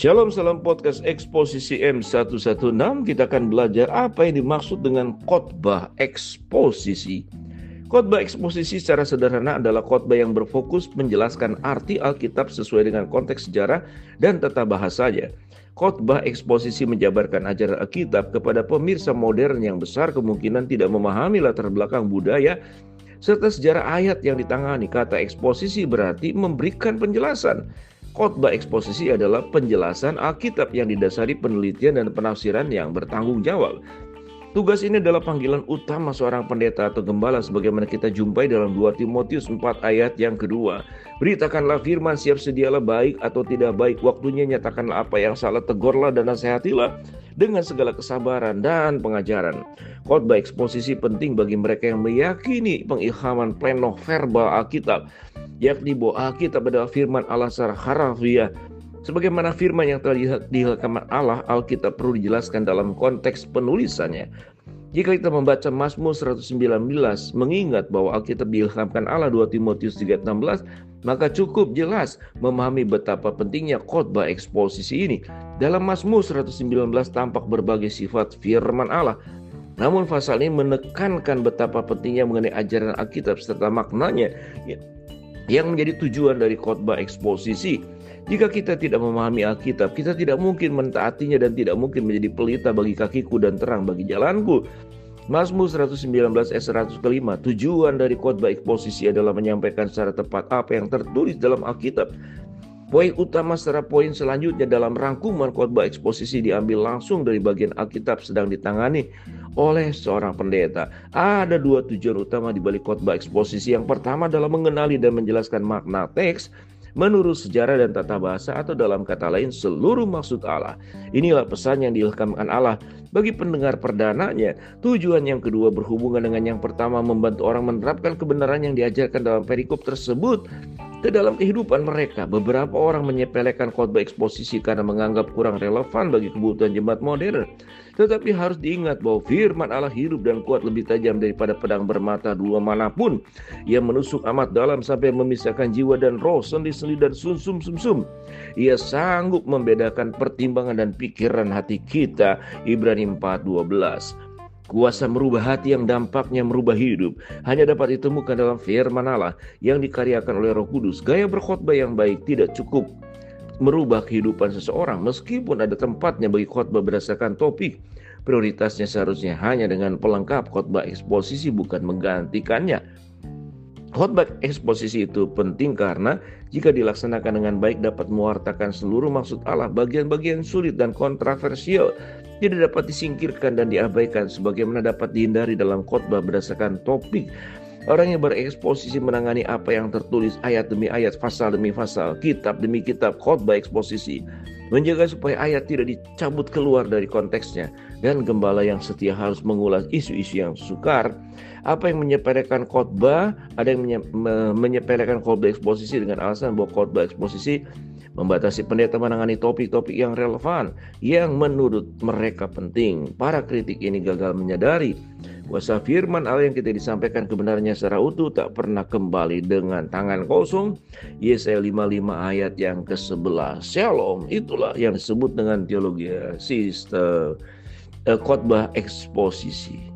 Shalom, salam podcast Eksposisi M116. Kita akan belajar apa yang dimaksud dengan khotbah eksposisi. Khotbah eksposisi secara sederhana adalah khotbah yang berfokus menjelaskan arti Alkitab sesuai dengan konteks sejarah dan tata bahasanya. Khotbah eksposisi menjabarkan ajaran Alkitab kepada pemirsa modern yang besar kemungkinan tidak memahami latar belakang budaya serta sejarah ayat yang ditangani. Kata eksposisi berarti memberikan penjelasan. Khotbah eksposisi adalah penjelasan Alkitab yang didasari penelitian dan penafsiran yang bertanggung jawab. Tugas ini adalah panggilan utama seorang pendeta atau gembala sebagaimana kita jumpai dalam 2 Timotius 4 ayat yang kedua. Beritakanlah firman, siap sedialah baik atau tidak baik waktunya, nyatakanlah apa yang salah, tegurlah dan nasihatilah dengan segala kesabaran dan pengajaran. Khotbah eksposisi penting bagi mereka yang meyakini pengilhaman pleno verbal Alkitab, yakni bahwa Alkitab adalah firman Allah secara harafiah. Sebagaimana firman yang telah diilhamkan Allah, Alkitab perlu dijelaskan dalam konteks penulisannya. Jika kita membaca Mazmur 119, mengingat bahwa Alkitab diilhamkan Allah 2 Timotius 3:16, maka cukup jelas memahami betapa pentingnya khotbah eksposisi ini. Dalam Mazmur 119 tampak berbagai sifat firman Allah. Namun pasal ini menekankan betapa pentingnya mengenai ajaran Alkitab serta maknanya yang menjadi tujuan dari khotbah eksposisi. Jika kita tidak memahami Alkitab, kita tidak mungkin mentaatinya dan tidak mungkin menjadi pelita bagi kakiku dan terang bagi jalanku. Mazmur 119 ayat 105, tujuan dari khotbah eksposisi adalah menyampaikan secara tepat apa yang tertulis dalam Alkitab. Poin utama secara poin selanjutnya dalam rangkuman khotbah eksposisi diambil langsung dari bagian Alkitab sedang ditangani oleh seorang pendeta. Ada 2 tujuan utama di balik khotbah eksposisi. Yang pertama adalah mengenali dan menjelaskan makna teks menurut sejarah dan tata bahasa, atau dalam kata lain seluruh maksud Allah. Inilah pesan yang diilhamkan Allah bagi pendengar perdananya. Tujuan yang kedua berhubungan dengan yang pertama, membantu orang menerapkan kebenaran yang diajarkan dalam perikop tersebut ke dalam kehidupan mereka. Beberapa orang menyepelekan khotbah eksposisi karena menganggap kurang relevan bagi kebutuhan jemaat modern. Tetapi harus diingat bahwa firman Allah hidup dan kuat, lebih tajam daripada pedang bermata dua manapun, yang menusuk amat dalam sampai memisahkan jiwa dan roh, sendi-sendi dan sumsum. Ia sanggup membedakan pertimbangan dan pikiran hati kita. Ibrani 4:12. Kuasa merubah hati yang dampaknya merubah hidup hanya dapat ditemukan dalam firman Allah yang dikaryakan oleh Roh Kudus. Gaya berkhotbah yang baik tidak cukup merubah kehidupan seseorang, meskipun ada tempatnya bagi khotbah berdasarkan topik. Prioritasnya seharusnya hanya dengan pelengkap khotbah eksposisi, bukan menggantikannya. Khotbah eksposisi itu penting karena jika dilaksanakan dengan baik dapat mewartakan seluruh maksud Allah. Bagian-bagian sulit dan kontroversial tidak dapat disingkirkan dan diabaikan sebagaimana dapat dihindari dalam khotbah berdasarkan topik. Orang yang bereksposisi menangani apa yang tertulis ayat demi ayat, pasal demi pasal, kitab demi kitab. Khotbah eksposisi menjaga supaya ayat tidak dicabut keluar dari konteksnya, dan gembala yang setia harus mengulas isu-isu yang sukar. Apa yang menyepelekan khotbah, ada yang menyepelekan khotbah eksposisi dengan alasan bahwa khotbah eksposisi membatasi pendeta menangani topik-topik yang relevan yang menurut mereka penting. Para kritik ini gagal menyadari kuasa firman Allah yang kita disampaikan kebenarannya secara utuh tak pernah kembali dengan tangan kosong. Yesaya 55 ayat yang ke-11. Shalom, itulah yang disebut dengan teologi sistem khotbah eksposisi.